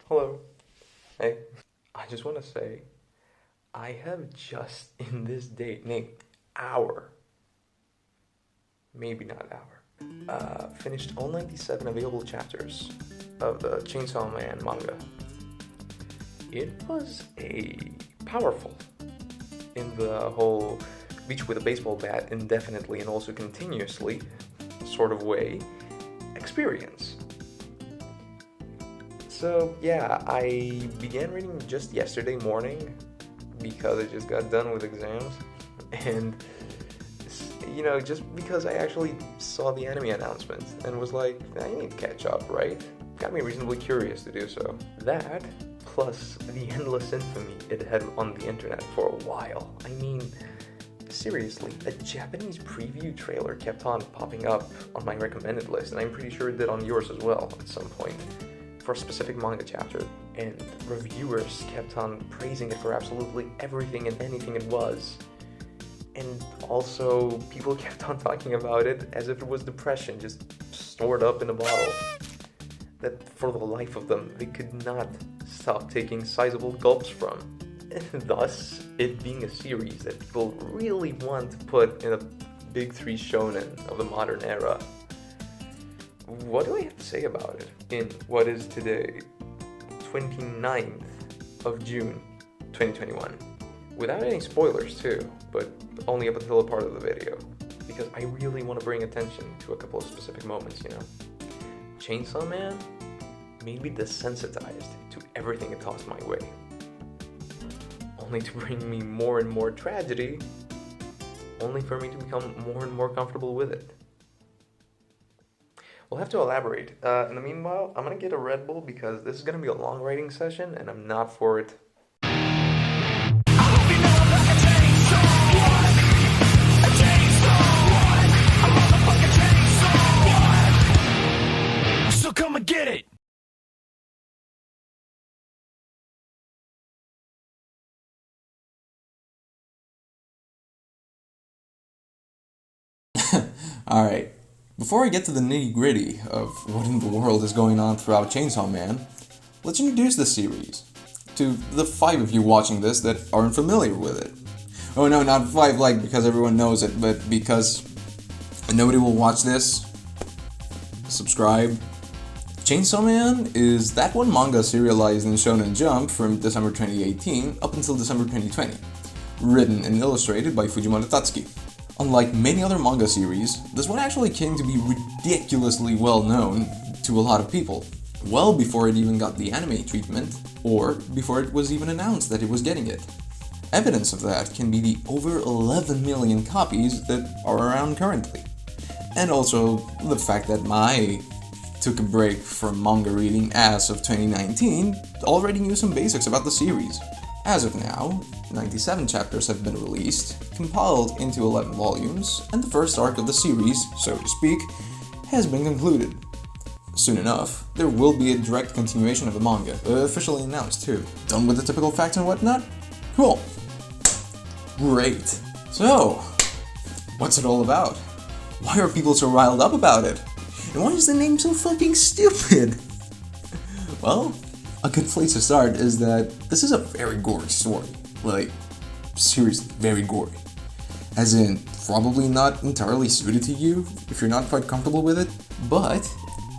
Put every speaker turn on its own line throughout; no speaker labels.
Hello. Hey. I just want to say, I have just in this date, hour, maybe not hour, finished all 97 available chapters of the Chainsaw Man manga. It was a powerful, in the whole reach with a baseball bat indefinitely and also continuously sort of way, experience. So yeah, I began reading just yesterday morning because I just got done with exams, and just because I actually saw the anime announcement and was like, I need to catch up, right? Got me reasonably curious to do so. That, plus the endless infamy it had on the internet for a while. I mean, seriously, a Japanese preview trailer kept on popping up on my recommended list, and I'm pretty sure it did on yours as well at some point, for a specific manga chapter, and reviewers kept on praising it for absolutely everything and anything it was. And also, people kept on talking about it as if it was depression, just stored up in a bottle. That for the life of them, they could not stop taking sizable gulps from. And thus, it being a series that people really want to put in a big three shonen of the modern era. What do I have to say about it in what is today, 29th of June, 2021? Without any spoilers too, but only up until a part of the video, because I really want to bring attention to a couple of specific moments, Chainsaw Man made me desensitized to everything it tossed my way, only to bring me more and more tragedy, only for me to become more and more comfortable with it. We'll have to elaborate. In the meanwhile, I'm gonna get a Red Bull because this is gonna be a long writing session and I'm not for it.
So come and get it!
Alright, before I get to the nitty-gritty of what in the world is going on throughout Chainsaw Man, let's introduce the series to the 5 of you watching this that aren't familiar with it. Oh no, not 5 like because everyone knows it, but because nobody will watch this. Subscribe. Chainsaw Man is that one manga serialized in Shonen Jump from December 2018 up until December 2020, written and illustrated by Fujimoto Tatsuki. Unlike many other manga series, this one actually came to be ridiculously well known to a lot of people, well before it even got the anime treatment, or before it was even announced that it was getting it. Evidence of that can be the over 11 million copies that are around currently. And also the fact that I took a break from manga reading as of 2019 already knew some basics about the series. As of now, 97 chapters have been released, compiled into 11 volumes, and the first arc of the series, so to speak, has been concluded. Soon enough, there will be a direct continuation of the manga, officially announced too. Done with the typical facts and whatnot? Cool. Great. So, what's it all about? Why are people so riled up about it? And why is the name so fucking stupid? Well, a good place to start is that this is a very gory story. Like, seriously, very gory. As in, probably not entirely suited to you if you're not quite comfortable with it. But,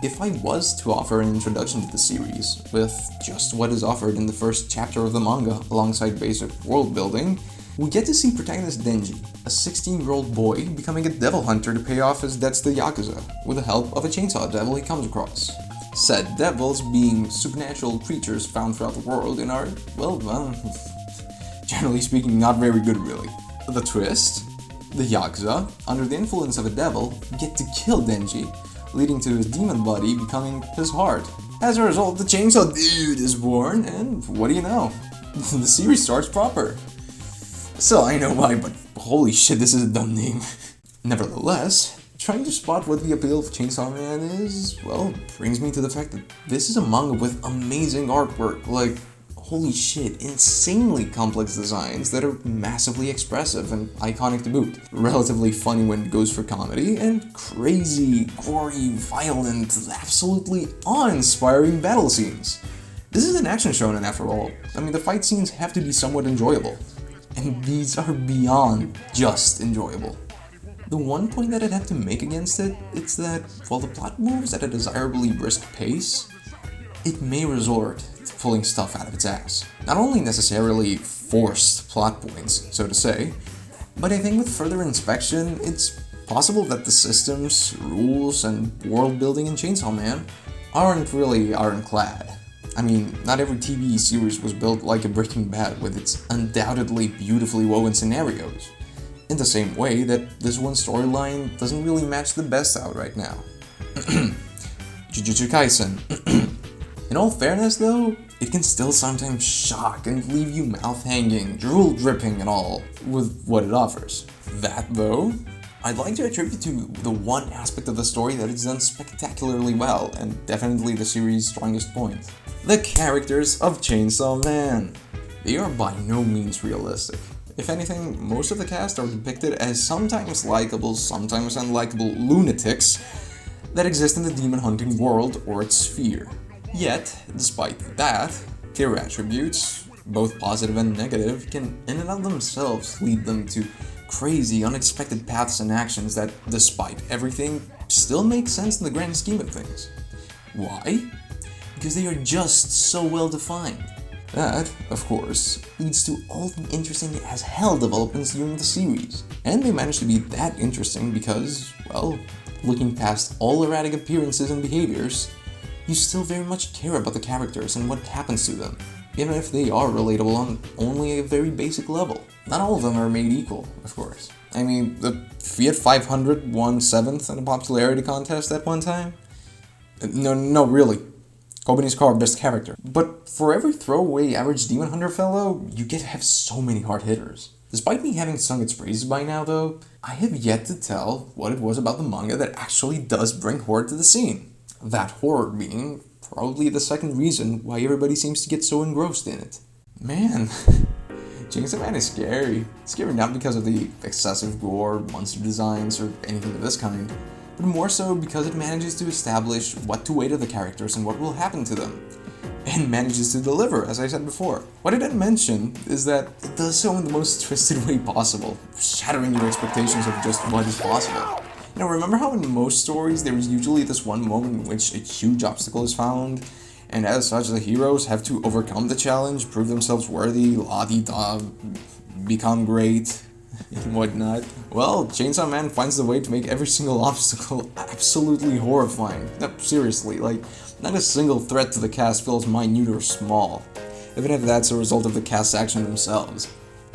if I was to offer an introduction to the series with just what is offered in the first chapter of the manga alongside basic world building, we get to see protagonist Denji, a 16-year-old boy, becoming a devil hunter to pay off his debts to the Yakuza, with the help of a chainsaw devil he comes across. Said devils being supernatural creatures found throughout the world and are, well, generally speaking, not very good really. The twist? The Yakuza, under the influence of a devil, get to kill Denji, leading to his demon body becoming his heart. As a result, the chainsaw dude is born, and what do you know? The series starts proper. So I know why, but holy shit, this is a dumb name. Nevertheless, trying to spot what the appeal of Chainsaw Man is, well, brings me to the fact that this is a manga with amazing artwork, like, holy shit, insanely complex designs that are massively expressive and iconic to boot. Relatively funny when it goes for comedy, and crazy, gory, violent, absolutely awe-inspiring battle scenes. This is an action shonen after all. I mean, the fight scenes have to be somewhat enjoyable. And these are beyond just enjoyable. The one point that I'd have to make against it is that while the plot moves at a desirably brisk pace, it may resort to pulling stuff out of its ass. Not only necessarily forced plot points, so to say, but I think with further inspection, it's possible that the systems, rules, and world building in Chainsaw Man aren't really ironclad. I mean, not every TV series was built like a Breaking Bad with its undoubtedly beautifully woven scenarios. In the same way that this one storyline doesn't really match the best out right now. Jujutsu Kaisen. In all fairness though, it can still sometimes shock and leave you mouth hanging, drool dripping and all, with what it offers. That though, I'd like to attribute to the one aspect of the story that is done spectacularly well, and definitely the series' strongest point. The characters of Chainsaw Man. They are by no means realistic. If anything, most of the cast are depicted as sometimes likable, sometimes unlikable lunatics that exist in the demon hunting world or its sphere. Yet, despite that, their attributes, both positive and negative, can in and of themselves lead them to crazy, unexpected paths and actions that, despite everything, still make sense in the grand scheme of things. Why? Because they are just so well defined. That, of course, leads to all the interesting as hell developments during the series. And they manage to be that interesting because, well, looking past all erratic appearances and behaviors, you still very much care about the characters and what happens to them, even if they are relatable on only a very basic level. Not all of them are made equal, of course. I mean, the Fiat 500 won 7th in a popularity contest at one time? No, really. Kobani's car, best character. But for every throwaway average demon hunter fellow, you get to have so many hard hitters. Despite me having sung its praises by now though, I have yet to tell what it was about the manga that actually does bring horror to the scene. That horror being probably the second reason why everybody seems to get so engrossed in it. Man, Chainsaw Man is scary. Scary not because of the excessive gore, monster designs, or anything of this kind, but more so because it manages to establish what to wait of the characters and what will happen to them. And manages to deliver, as I said before. What I didn't mention is that it does so in the most twisted way possible, shattering your expectations of just what is possible. You know, remember how in most stories there is usually this one moment in which a huge obstacle is found, and as such the heroes have to overcome the challenge, prove themselves worthy, la-di-da, become great, and whatnot? Well, Chainsaw Man finds the way to make every single obstacle absolutely horrifying. No, seriously, like, not a single threat to the cast feels minute or small, even if that's a result of the cast's action themselves.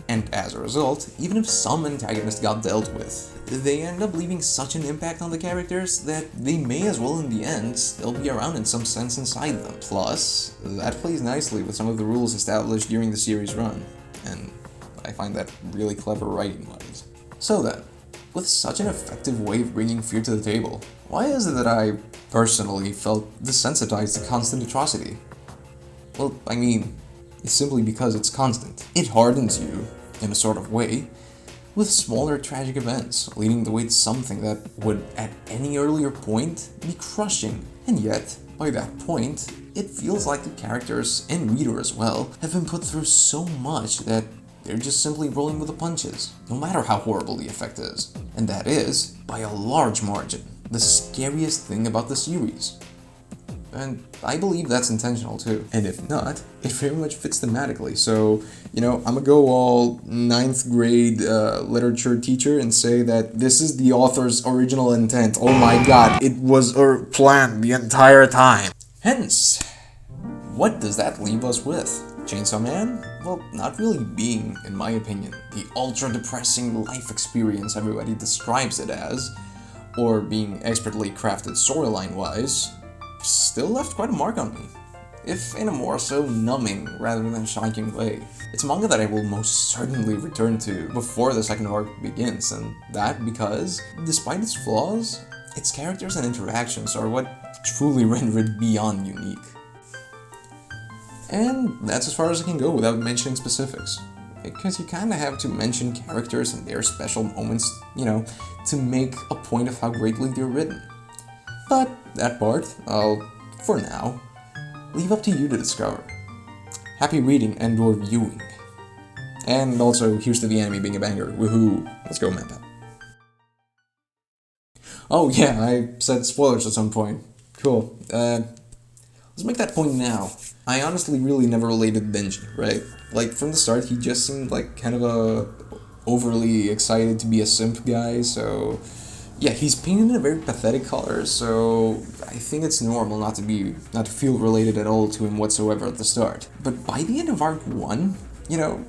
And as a result, even if some antagonist got dealt with, they end up leaving such an impact on the characters that they may as well in the end still be around in some sense inside them. Plus, that plays nicely with some of the rules established during the series run, and I find that really clever writing-wise. So then, with such an effective way of bringing fear to the table, why is it that I personally felt desensitized to constant atrocity? Well, I mean, it's simply because it's constant. It hardens you, in a sort of way, with smaller tragic events, leading the way to something that would, at any earlier point, be crushing. And yet, by that point, it feels like the characters, and reader as well, have been put through so much that they're just simply rolling with the punches, no matter how horrible the effect is. And that is, by a large margin, the scariest thing about the series. And I believe that's intentional too. And if not, it very much fits thematically. So, you know, I'm gonna go all 9th grade literature teacher and say that this is the author's original intent. Oh my god, it was planned the entire time. Hence, what does that leave us with? Chainsaw Man? Well, not really being, in my opinion, the ultra-depressing life experience everybody describes it as, or being expertly crafted storyline-wise, still left quite a mark on me, if in a more so numbing rather than shocking way. It's a manga that I will most certainly return to before the second arc begins, and that because, despite its flaws, its characters and interactions are what truly render it beyond unique. And that's as far as I can go without mentioning specifics, because you kinda have to mention characters and their special moments, you know, to make a point of how greatly they're written. But that part, I'll, for now, leave up to you to discover. Happy reading and or viewing. And also, here's to the anime being a banger. Woohoo! Let's go, Mappa. Oh yeah, I said spoilers at some point. Cool. Let's make that point now. I honestly really never related Benji, right? Like, from the start, he just seemed like kind of a overly excited to be a simp guy, so... Yeah, he's painted in a very pathetic color, so I think it's normal not to feel related at all to him whatsoever at the start. But by the end of Arc 1, you know,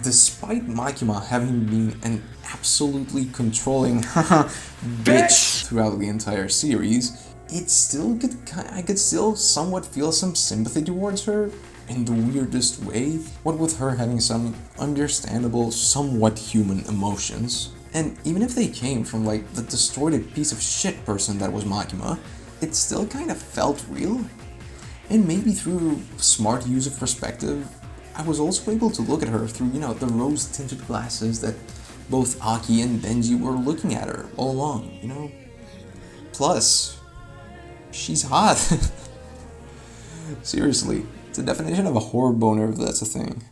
despite Makima having been an absolutely controlling bitch throughout the entire series, I could still somewhat feel some sympathy towards her in the weirdest way, what with her having some understandable, somewhat human emotions. And even if they came from like the distorted piece of shit person that was Makima, it still kind of felt real. And maybe through smart use of perspective, I was also able to look at her through, you know, the rose-tinted glasses that both Aki and Benji were looking at her all along, you know? Plus, she's hot. Seriously, it's the definition of a horror boner if that's a thing.